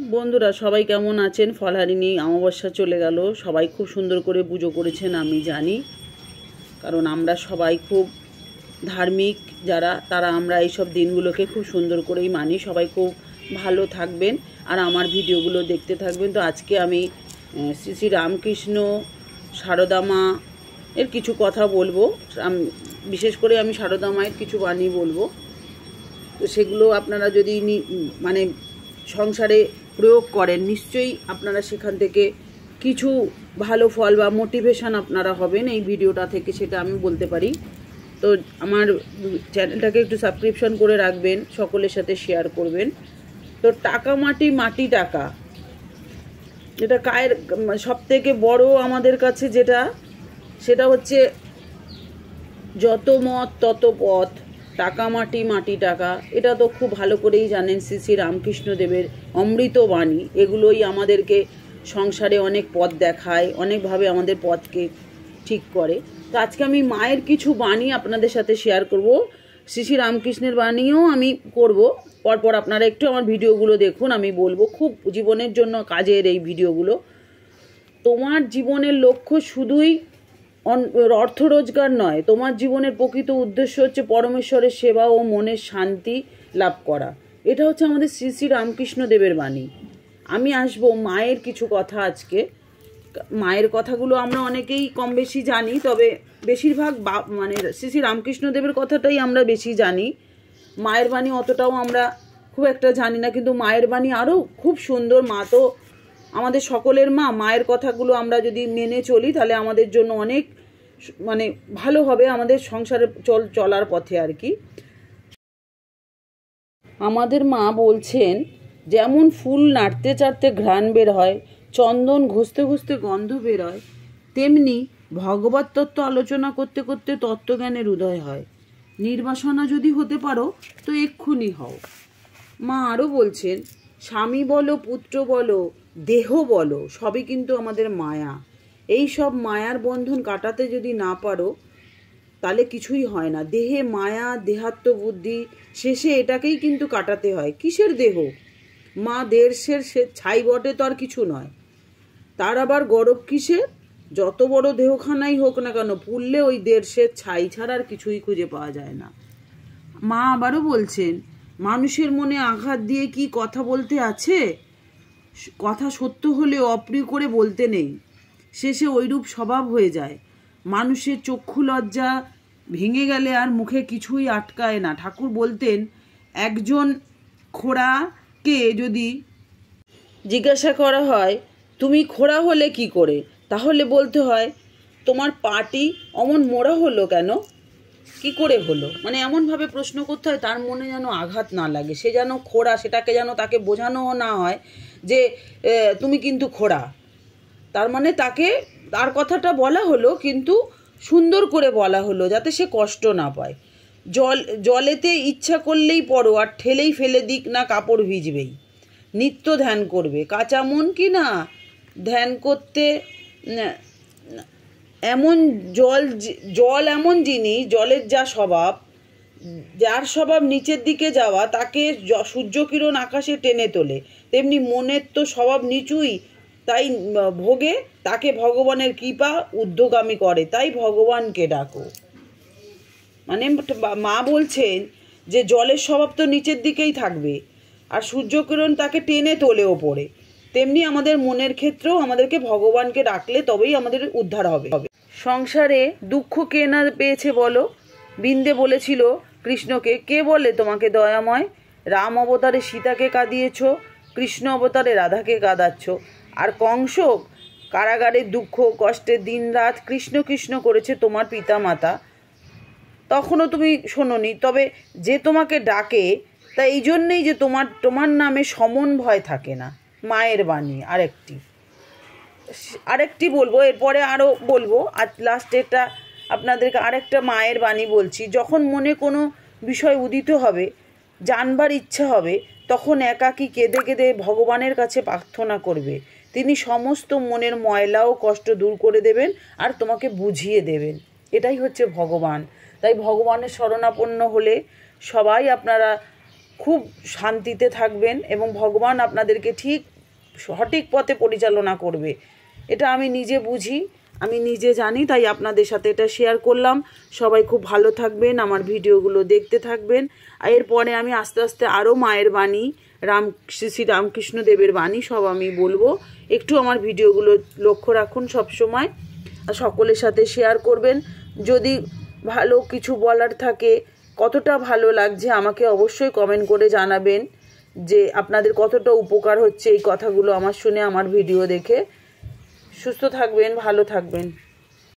বন্ধুরা সবাই কেমন আছেন? ফলহারিণী অমাবস্যা চলে গেল, সবাই খুব সুন্দর করে পুজো করেছেন আমি জানি, কারণ আমরা সবাই খুব ধার্মিক যারা তারা আমরা এইসব দিনগুলোকে খুব সুন্দর করেই মানি। সবাই খুব ভালো থাকবেন আর আমার ভিডিওগুলো দেখতে থাকবেন। তো আজকে আমি শ্রী শ্রী রামকৃষ্ণ সারদা মা এর কিছু কথা বলবো, বিশেষ করে আমি সারদা মায়ের কিছু বাণী বলবো। তো সেগুলো আপনারা যদি মানে সংসারে প্রয়োগ করেন, নিশ্চয়ই আপনারা সেখান থেকে কিছু ভালো ফল বা মোটিভেশন আপনারা হবেন এই ভিডিওটা থেকে, সেটা আমি বলতে পারি। তো আমার চ্যানেলটাকে একটু সাবস্ক্রিপশন করে রাখবেন, সকলের সাথে শেয়ার করবেন। তো টাকা মাটি মাটি টাকা, যেটা কায়ের সব থেকে বড় আমাদের কাছে সেটা হচ্ছে যত মত তত পথ, টাকা মাটি মাটি টাকা। এটা তো খুব ভালো করেই জানেন শ্রী শ্রী রামকৃষ্ণদেবের অমৃত বাণী। এগুলোই আমাদেরকে সংসারে অনেক পথ দেখায়, অনেকভাবে আমাদের পথকে ঠিক করে। তো আজকে আমি মায়ের কিছু বাণী আপনাদের সাথে শেয়ার করব, শ্রী শ্রী রামকৃষ্ণের বাণীও আমি করব। পরপর আপনারা একটু আমার ভিডিওগুলো দেখুন, আমি বলবো খুব জীবনের জন্য কাজের এই ভিডিওগুলো। তোমার জীবনের লক্ষ্য শুধুই অর্থ রোজগার নয়, তোমার জীবনের প্রকৃত উদ্দেশ্য হচ্ছে পরমেশ্বরের সেবা ও মনের শান্তি লাভ করা। এটা হচ্ছে আমাদের শ্রী শ্রী রামকৃষ্ণদেবের বাণী। আমি আসবো মায়ের কিছু কথা আজকে। মায়ের কথাগুলো আমরা অনেকেই কম বেশি জানি, তবে বেশিরভাগ মানে শ্রী শ্রী রামকৃষ্ণদেবের কথাটাই আমরা বেশি জানি। মায়ের বাণী অতটাও আমরা খুব একটা জানি না, কিন্তু মায়ের বাণী আরও খুব সুন্দর। মা তো আমাদের সকলের মা। মায়ের কথাগুলো আমরা যদি মেনে চলি তাহলে আমাদের জন্য অনেক মানে ভালো হবে আমাদের সংসারে চলার পথে আর কি। আমাদের মা বলছেন, যেমন ফুল নাড়তে চাড়তে ঘ্রাণ বের হয়, চন্দন ঘষতে ঘষতে গন্ধ বের হয়, তেমনি ভগবত তত্ত্ব আলোচনা করতে করতে তত্ত্বজ্ঞানের উদয় হয়। নির্বাসনা যদি হতে পারো তো এক্ষুনি হও। মা আরও বলছেন, স্বামী বলো, পুত্র বলো, দেহ বলো, সবই কিন্তু আমাদের মায়া। এই সব মায়ার বন্ধন কাটাতে যদি না পারো তাহলে কিছুই হয় না। দেহে মায়া, দেহাত্ম বুদ্ধি, শেষে এটাকেই কিন্তু কাটাতে হয়। কিসের দেহ? মা দেড়শের সে ছাই বটে, তো আর কিছু নয়। তার আবার গরব কিসের? যত বড় দেহখানাই হোক না কেন, পুড়লে ওই দেড়শের ছাই ছাড়া আর কিছুই খুঁজে পাওয়া যায় না। মা আবারও বলছেন, মানুষের মনে আঘাত দিয়ে কি কথা বলতে আছে? কথা সত্য হলে অপ্রিয় করে বলতে নেই, শেষে ওইরূপ স্বভাব হয়ে যায়। মানুষের চক্ষু লজ্জা ভেঙে গেলে আর মুখে কিছুই আটকায় না। ঠাকুর বলতেন, একজন খোড়াকে যদি জিজ্ঞাসা করা হয় তুমি খোড়া হলে কি করে, তাহলে বলতে হয় তোমার পাটি অমন মোড়া হলো কেন, কি করে হলো। মানে এমনভাবে প্রশ্ন করতে হয় তার মনে যেন আঘাত না লাগে, সে যেন খোড়া, সেটাকে যেন তাকে বোঝানো না হয় যে তুমি কিন্তু খোড়া। তার মানে তার কথাটা বলা হলো, কিন্তু সুন্দর করে বলা হলো যাতে সে কষ্ট না পায়। জলেতে ইচ্ছা করলেই পড়ো, আর ঠেলেই ফেলে দিক না কাপড় ভিজবেই। নিত্য ধ্যান করবে, কাঁচা মন কি না ধ্যান করতে। এমন জল এমন জিনিস, জলের যা স্বভাব, যার স্বভাব নিচের দিকে যাওয়া তাকে সূর্যকিরণ আকাশে টেনে তোলে, তেমনি মনের তো স্বভাব নিচুই, তাই ভোগে তাকে ভগবানের কৃপা ঊর্ধ্বগামী করে, তাই ভগবানকে ডাকো। মানে মা বলছেন যে জলের স্বভাব তো নিচের দিকেই থাকবে, আর সূর্যকিরণ তাকে টেনে তোলে ওপরে, তেমনি আমাদের মনের ক্ষেত্রেও আমাদেরকে ভগবানকে ডাকলে তবেই আমাদের উদ্ধার হবে। সংসারে দুঃখ কে না পেয়েছে বলো? বিন্দে বলেছিল কৃষ্ণকে, কে বলে তোমাকে দয়াময়? রাম অবতারে সীতাকে কাঁদিয়েছ, কৃষ্ণ অবতারে রাধাকে কাঁদাচ্ছ, আর কংস কারাগারের দুঃখ কষ্টে দিন রাত কৃষ্ণ কৃষ্ণ করেছে তোমার পিতা মাতা, তখনও তুমি শোনোনি। তবে যে তোমাকে ডাকে তা এই জন্যেই যে তোমার নামে সমন ভয় থাকে না। মায়ের বাণী আরেকটি বলবো, এরপরে আরও বলবো। আর লাস্টেরটা আপনাদেরকে আরেকটা মায়ের বাণী বলছি। যখন মনে কোনো বিষয় উদিত হবে, জানবার ইচ্ছা হবে, তখন একাকী কেঁদে কেঁদে ভগবানের কাছে প্রার্থনা করবে। তিনি সমস্ত মনের ময়লা ও কষ্ট দূর করে দেবেন আর তোমাকে বুঝিয়ে দেবেন। এটাই হচ্ছে ভগবান। তাই ভগবানের শরণাপন্ন হলে সবাই আপনারা খুব শান্তিতে থাকবেন এবং ভগবান আপনাদেরকে ঠিক সঠিক পথে পরিচালনা করবে। এটা আমি নিজে বুঝি, আমি নিজে জানি, তাই আপনাদের সাথে এটা শেয়ার করলাম। সবাই খুব ভালো থাকবেন, আমার ভিডিওগুলো দেখতে থাকবেন। আর এরপরে আমি আস্তে আস্তে আরও মায়ের বাণী, শ্রী রামকৃষ্ণদেবের বাণী সব আমি বলবো। একটু আমার ভিডিওগুলো লক্ষ্য রাখুন সব সময়, আর সকলের সাথে শেয়ার করবেন। যদি ভালো কিছু বলার থাকে, কতটা ভালো লাগছে আমাকে অবশ্যই কমেন্ট করে জানাবেন যে আপনাদের কতটা উপকার হচ্ছে এই কথাগুলো আমার শুনে, আমার ভিডিও দেখে। সুস্থ থাকবেন, ভালো থাকবেন।